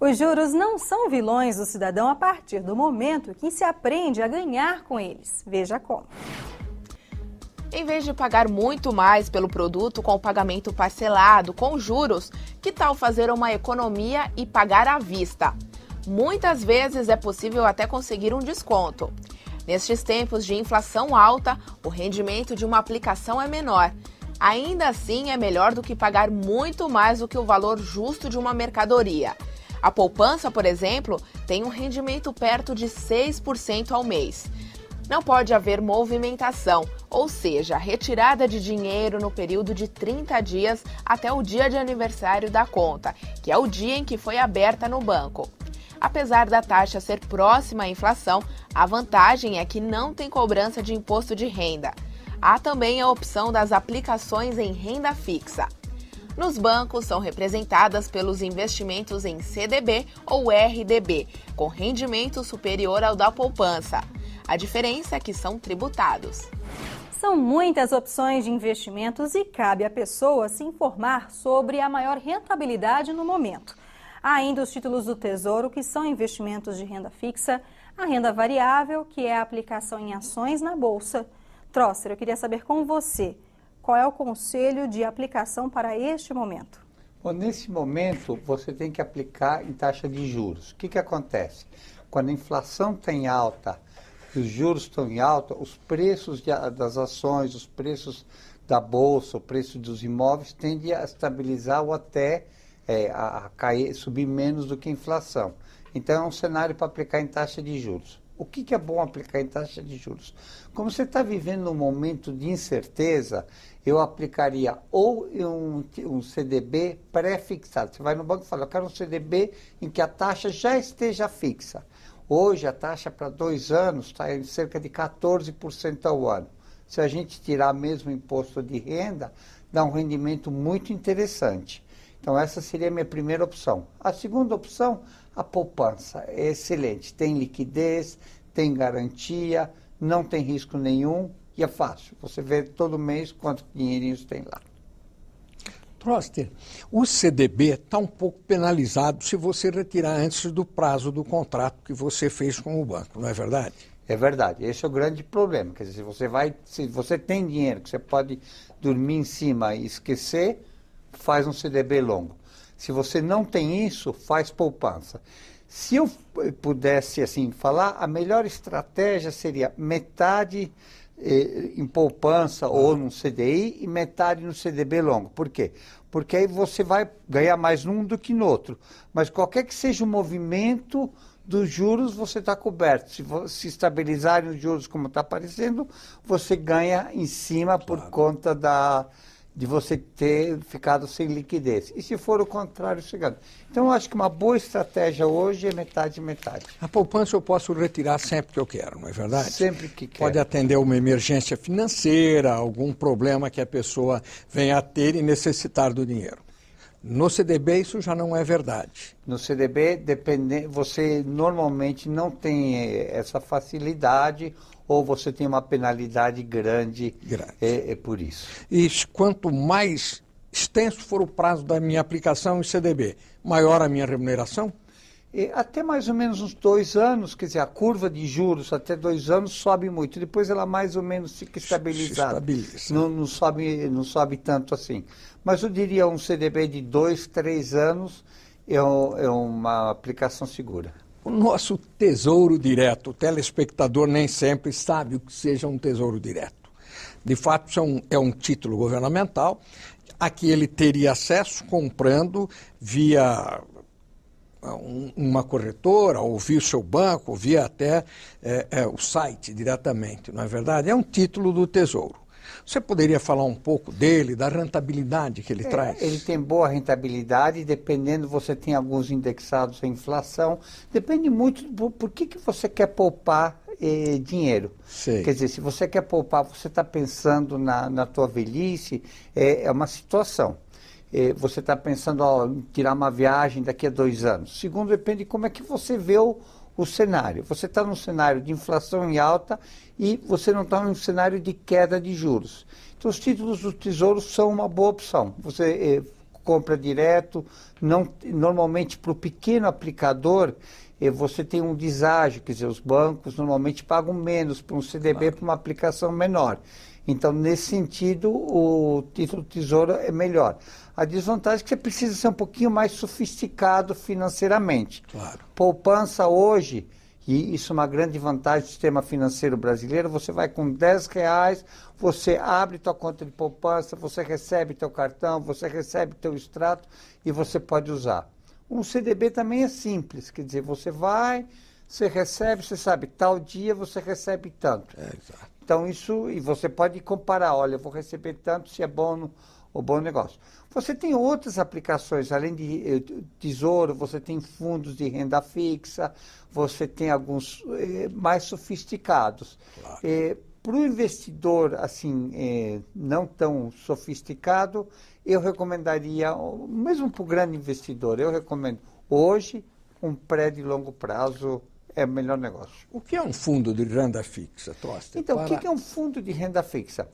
Os juros não são vilões do cidadão a partir do momento que se aprende a ganhar com eles. Veja como. Em vez de pagar muito mais pelo produto com o pagamento parcelado, com juros, que tal fazer uma economia e pagar à vista? Muitas vezes é possível até conseguir um desconto. Nestes tempos de inflação alta, o rendimento de uma aplicação é menor. Ainda assim, é melhor do que pagar muito mais do que o valor justo de uma mercadoria. A poupança, por exemplo, tem um rendimento perto de 6% ao mês. Não pode haver movimentação, ou seja, retirada de dinheiro no período de 30 dias até o dia de aniversário da conta, que é o dia em que foi aberta no banco. Apesar da taxa ser próxima à inflação, a vantagem é que não tem cobrança de imposto de renda. Há também a opção das aplicações em renda fixa. Nos bancos são representadas pelos investimentos em CDB ou RDB, com rendimento superior ao da poupança. A diferença é que são tributados. São muitas opções de investimentos e cabe à pessoa se informar sobre a maior rentabilidade no momento. Há ainda os títulos do Tesouro, que são investimentos de renda fixa, a renda variável, que é a aplicação em ações na Bolsa. Trosser, eu queria saber com você, qual é o conselho de aplicação para este momento? Bom, nesse momento, você tem que aplicar em taxa de juros. O que acontece? Quando a inflação está em alta, os juros estão em alta, os preços das ações, os preços da bolsa, o preço dos imóveis tendem a estabilizar ou até a cair, subir menos do que a inflação. Então é um cenário para aplicar em taxa de juros. O que é bom aplicar em taxa de juros? Como você está vivendo um momento de incerteza, eu aplicaria ou um CDB pré-fixado. Você vai no banco e fala, eu quero um CDB em que a taxa já esteja fixa. Hoje, a taxa para 2 anos está em cerca de 14% ao ano. Se a gente tirar mesmo o imposto de renda, dá um rendimento muito interessante. Então, essa seria a minha primeira opção. A segunda opção, a poupança. É excelente. Tem liquidez, tem garantia, não tem risco nenhum e é fácil. Você vê todo mês quanto dinheirinho tem lá. Trosser, o CDB está um pouco penalizado se você retirar antes do prazo do contrato que você fez com o banco, não é verdade? É verdade, esse é o grande problema. Quer dizer, se você tem dinheiro que você pode dormir em cima e esquecer, faz um CDB longo. Se você não tem isso, faz poupança. Se eu pudesse assim falar, a melhor estratégia seria metade em poupança ou num CDI e metade no CDB longo. Por quê? Porque aí você vai ganhar mais num do que no outro. Mas qualquer que seja o movimento dos juros, você está coberto. Se estabilizarem os juros como está aparecendo, você ganha em cima por conta de você ter ficado sem liquidez. E se for o contrário, chegando. Então, eu acho que uma boa estratégia hoje é metade. A poupança eu posso retirar sempre que eu quero, não é verdade? Sempre que quer. Pode atender uma emergência financeira, algum problema que a pessoa venha a ter e necessitar do dinheiro. No CDB isso já não é verdade. No CDB, você normalmente não tem essa facilidade ou você tem uma penalidade grande. É por isso. E quanto mais extenso for o prazo da minha aplicação em CDB, maior a minha remuneração? Até mais ou menos uns 2 anos, quer dizer, a curva de juros até 2 anos sobe muito, depois ela mais ou menos fica estabilizada. Não sobe tanto assim. Mas eu diria um CDB de 2, 3 anos é uma aplicação segura. O nosso Tesouro Direto, o telespectador nem sempre sabe o que seja um Tesouro Direto. De fato, é um título governamental a que ele teria acesso comprando via uma corretora, ou via o seu banco, ou via até o site diretamente, não é verdade? É um título do Tesouro. Você poderia falar um pouco dele, da rentabilidade que ele traz? Ele tem boa rentabilidade, dependendo, você tem alguns indexados à inflação, depende muito por que você quer poupar dinheiro. Sei. Quer dizer, se você quer poupar, você está pensando na tua velhice, é uma situação. Você está pensando em tirar uma viagem daqui a 2 anos. Segundo, depende de como é que você vê o cenário. Você está num cenário de inflação em alta e você não está num cenário de queda de juros. Então, os títulos do Tesouro são uma boa opção. Você compra direto. Normalmente, para o pequeno aplicador, você tem um deságio, quer dizer, os bancos normalmente pagam menos para um CDB para uma aplicação menor. Então, nesse sentido, o título Tesouro é melhor. A desvantagem é que você precisa ser um pouquinho mais sofisticado financeiramente. Claro. Poupança hoje, e isso é uma grande vantagem do sistema financeiro brasileiro, você vai com R$10, você abre tua conta de poupança, você recebe teu cartão, você recebe teu extrato e você pode usar. Um CDB também é simples, quer dizer, você vai, você recebe, você sabe, tal dia você recebe tanto. Exato. Então isso, e você pode comparar, olha, eu vou receber tanto, se é bom ou bom negócio. Você tem outras aplicações, além de tesouro, você tem fundos de renda fixa, você tem alguns mais sofisticados. Claro. Para o investidor, assim, não tão sofisticado, eu recomendaria, mesmo para o grande investidor, eu recomendo hoje um pré de longo prazo é o melhor negócio. O que é um fundo de renda fixa, Toster? Então, o que é um fundo de renda fixa?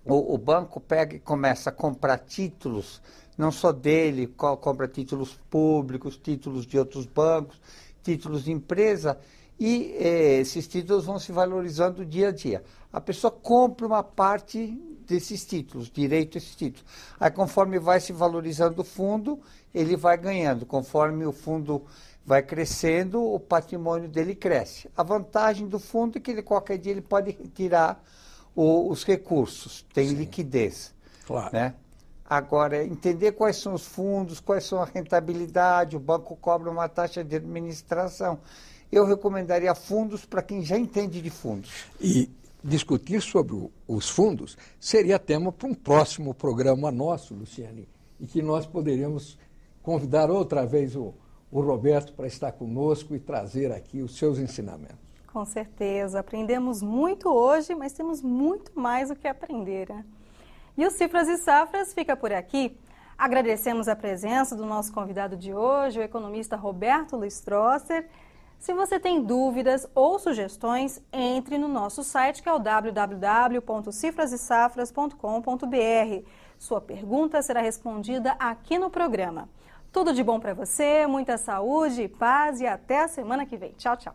O banco pega e começa a comprar títulos, não só dele, compra títulos públicos, títulos de outros bancos, títulos de empresa, e esses títulos vão se valorizando dia a dia. A pessoa compra uma parte desses títulos, direito a esses títulos. Aí, conforme vai se valorizando o fundo, ele vai ganhando. Conforme o fundo vai crescendo, o patrimônio dele cresce. A vantagem do fundo é que qualquer dia ele pode retirar os recursos, tem Sim. liquidez. Claro. Né? Agora, entender quais são os fundos, quais são a rentabilidade, o banco cobra uma taxa de administração. Eu recomendaria fundos para quem já entende de fundos. E discutir sobre os fundos seria tema para um próximo programa nosso, Luciane, e que nós poderíamos convidar outra vez o Roberto para estar conosco e trazer aqui os seus ensinamentos. Com certeza, aprendemos muito hoje, mas temos muito mais o que aprender, né? E o Cifras e Safras fica por aqui. Agradecemos a presença do nosso convidado de hoje, o economista Roberto Luiz-Strosser. Se você tem dúvidas ou sugestões, entre no nosso site, que é o www.cifrasesafras.com.br. Sua pergunta será respondida aqui no programa. Tudo de bom para você, muita saúde, paz e até a semana que vem. Tchau, tchau.